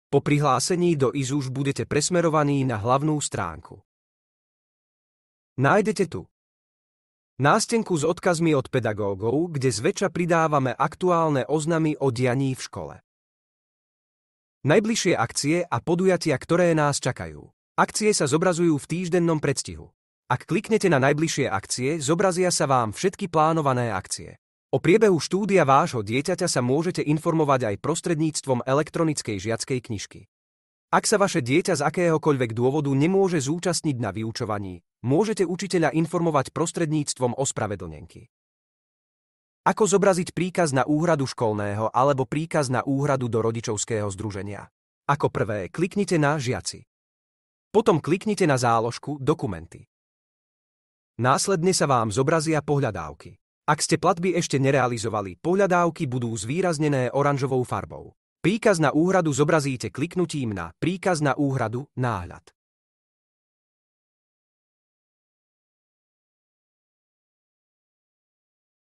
Po prihlásení do IZUŠ budete presmerovaní na hlavnú stránku. Nájdete tu nástenku s odkazmi od pedagógov, kde zväčša pridávame aktuálne oznamy o dianí v škole. Najbližšie akcie a podujatia, ktoré nás čakajú. Akcie sa zobrazujú v týždennom predstihu. Ak kliknete na najbližšie akcie, zobrazia sa vám všetky plánované akcie. O priebehu štúdia vášho dieťaťa sa môžete informovať aj prostredníctvom elektronickej žiackej knižky. Ak sa vaše dieťa z akéhokoľvek dôvodu nemôže zúčastniť na vyučovaní, môžete učiteľa informovať prostredníctvom ospravedlnenky. Ako zobraziť príkaz na úhradu školného alebo príkaz na úhradu do rodičovského združenia? Ako prvé, kliknite na Žiaci. Potom kliknite na záložku Dokumenty. Následne sa vám zobrazia pohľadávky. Ak ste platby ešte nerealizovali, pohľadávky budú zvýraznené oranžovou farbou. Príkaz na úhradu zobrazíte kliknutím na Príkaz na úhradu, náhľad.